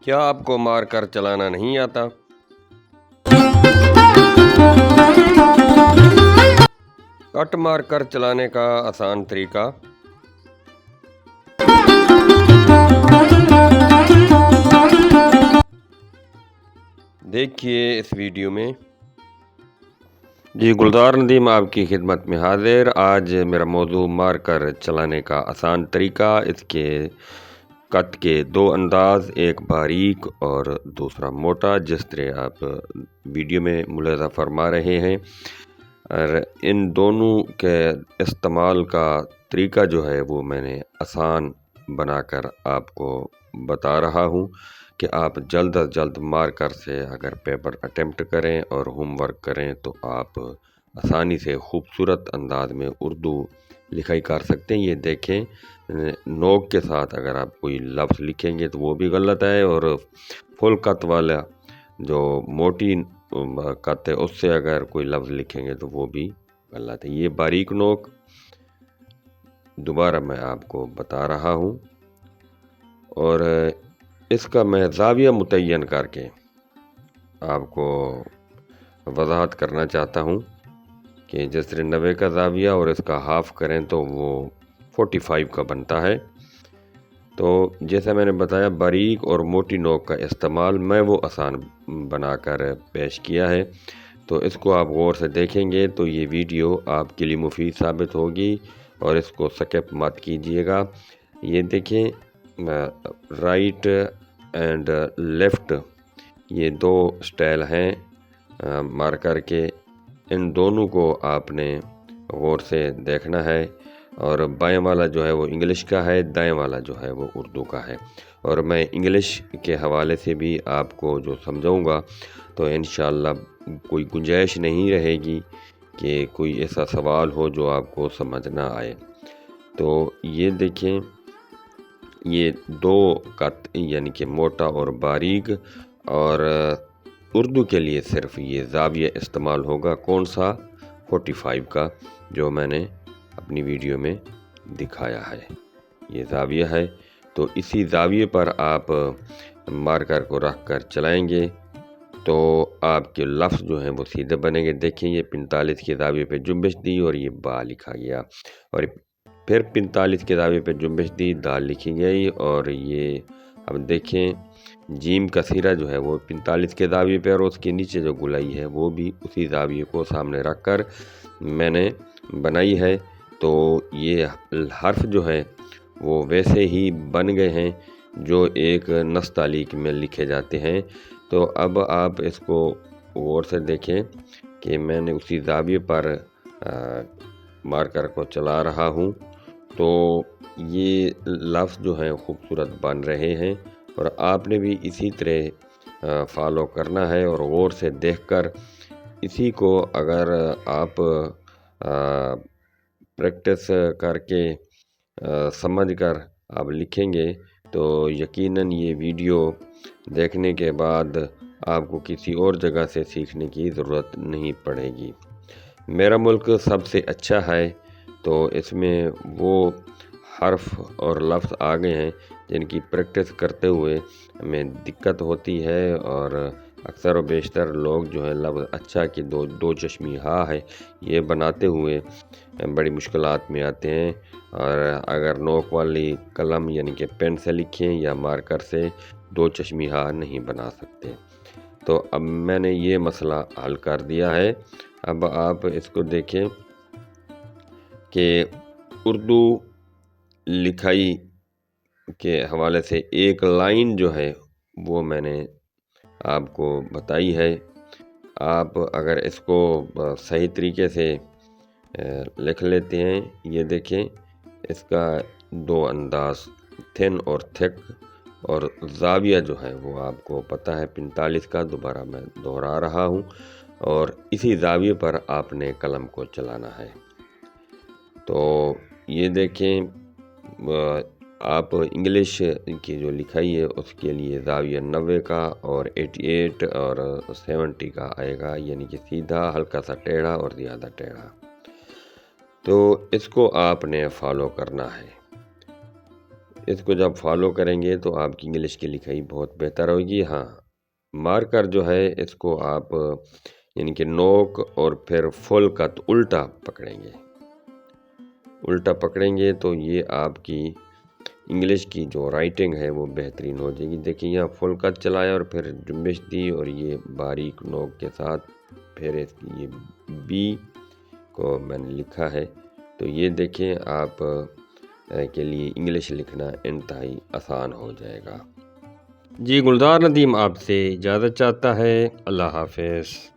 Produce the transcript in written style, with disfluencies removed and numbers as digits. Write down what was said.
کیا آپ کو مار کر چلانا نہیں آتا؟ کٹ مار کر چلانے کا آسان طریقہ۔ دیکھیے اس ویڈیو میں۔ جی گلزار ندیم آپ کی خدمت میں حاضر۔ آج میرا موضوع مار کر چلانے کا آسان طریقہ، اس کے کٹ کے دو انداز، ایک باریک اور دوسرا موٹا، جس طرح آپ ویڈیو میں ملاحظہ فرما رہے ہیں۔ اور ان دونوں کے استعمال کا طریقہ جو ہے وہ میں نے آسان بنا کر آپ کو بتا رہا ہوں کہ آپ جلد از جلد مار کر سے اگر پیپر اٹیمپٹ کریں اور ہوم ورک کریں تو آپ آسانی سے خوبصورت انداز میں اردو لکھائی کر سکتے ہیں۔ یہ دیکھیں، نوک کے ساتھ اگر آپ کوئی لفظ لکھیں گے تو وہ بھی غلط ہے، اور فل کت والا جو موٹی کت ہے اس سے اگر کوئی لفظ لکھیں گے تو وہ بھی غلط ہے۔ یہ باریک نوک دوبارہ میں آپ کو بتا رہا ہوں، اور اس کا میں زاویہ متعین کر کے آپ کو وضاحت کرنا چاہتا ہوں کہ جس طرح 90 کا زاویہ اور اس کا ہاف کریں تو وہ 45 کا بنتا ہے۔ تو جیسا میں نے بتایا، باریک اور موٹی نوک کا استعمال میں وہ آسان بنا کر پیش کیا ہے، تو اس کو آپ غور سے دیکھیں گے تو یہ ویڈیو آپ کے لیے مفید ثابت ہوگی، اور اس کو سکپ مت کیجیے گا۔ یہ دیکھیں، رائٹ اینڈ لیفٹ یہ دو سٹائل ہیں مارکر کے، ان دونوں کو آپ نے غور سے دیکھنا ہے، اور بائیں والا جو ہے وہ انگلش کا ہے، دائیں والا جو ہے وہ اردو کا ہے۔ اور میں انگلش کے حوالے سے بھی آپ کو جو سمجھاؤں گا تو انشاءاللہ کوئی گنجائش نہیں رہے گی کہ کوئی ایسا سوال ہو جو آپ کو سمجھ نہ آئے۔ تو یہ دیکھیں، یہ دو کت یعنی کہ موٹا اور باریک، اور اردو کے لیے صرف یہ زاویہ استعمال ہوگا، کون سا؟ 45 کا، جو میں نے اپنی ویڈیو میں دکھایا ہے، یہ زاویہ ہے۔ تو اسی زاویے پر آپ مارکر کو رکھ کر چلائیں گے تو آپ کے لفظ جو ہیں وہ سیدھے بنیں گے۔ دیکھیں، یہ 45 کے زاویے پہ جنبش دی اور یہ با لکھا گیا، اور پھر 45 کے زاویے پہ جنبش دی، دال لکھی گئی، اور یہ اب دیکھیں جیم کثیرہ جو ہے وہ 45 کے زاویے پہ، اور اس کے نیچے جو گلائی ہے وہ بھی اسی زاویے کو سامنے رکھ کر میں نے بنائی ہے۔ تو یہ حرف جو ہے وہ ویسے ہی بن گئے ہیں جو ایک نستعلیق میں لکھے جاتے ہیں۔ تو اب آپ اس کو غور سے دیکھیں کہ میں نے اسی زاویے پر مارکر کو چلا رہا ہوں، تو یہ لفظ جو ہیں خوبصورت بن رہے ہیں، اور آپ نے بھی اسی طرح فالو کرنا ہے، اور غور سے دیکھ کر اسی کو اگر آپ پریکٹس کر کے سمجھ کر آپ لکھیں گے تو یقیناً یہ ویڈیو دیکھنے کے بعد آپ کو کسی اور جگہ سے سیکھنے کی ضرورت نہیں پڑے گی۔ میرا ملک سب سے اچھا ہے، تو اس میں وہ حرف اور لفظ آ گئے ہیں جن کی پریکٹس کرتے ہوئے ہمیں دقت ہوتی ہے، اور اکثر و بیشتر لوگ جو ہے لفظ اچھا کہ دو چشمی ہا ہے یہ بناتے ہوئے بڑی مشکلات میں آتے ہیں، اور اگر نوک والی قلم یعنی کہ پین سے لکھیں یا مارکر سے دو چشمی ہا نہیں بنا سکتے۔ تو اب میں نے یہ مسئلہ حل کر دیا ہے۔ اب آپ اس کو دیکھیں کہ اردو لکھائی کے حوالے سے ایک لائن جو ہے وہ میں نے آپ کو بتائی ہے۔ آپ اگر اس کو صحیح طریقے سے لکھ لیتے ہیں، یہ دیکھیں اس کا دو انداز، تھن اور تھک، اور زاویہ جو ہے وہ آپ کو پتہ ہے 45 کا، دوبارہ میں دہرا رہا ہوں، اور اسی زاویے پر آپ نے قلم کو چلانا ہے۔ تو یہ دیکھیں، آپ انگلش کی جو لکھائی ہے اس کے لیے زاویہ 90 کا اور 88 اور 70 کا آئے گا، یعنی کہ سیدھا، ہلکا سا ٹیڑھا اور زیادہ ٹیڑھا۔ تو اس کو آپ نے فالو کرنا ہے۔ اس کو جب فالو کریں گے تو آپ کی انگلش کی لکھائی بہت بہتر ہوگی۔ ہاں، مارکر جو ہے اس کو آپ یعنی کہ نوک اور پھر فل کت الٹا پکڑیں گے۔ الٹا پکڑیں گے تو یہ آپ کی انگلش کی جو رائٹنگ ہے وہ بہترین ہو جائے گی۔ دیکھیں یہاں فل کت چلایا اور پھر جنبش دی، اور یہ باریک نوک کے ساتھ پھر اس کی یہ بی کو میں نے لکھا ہے۔ تو یہ دیکھیں آپ کے لیے انگلش لکھنا انتہائی آسان ہو جائے گا۔ جی، گلزار ندیم آپ سے اجازت چاہتا ہے۔ اللہ حافظ۔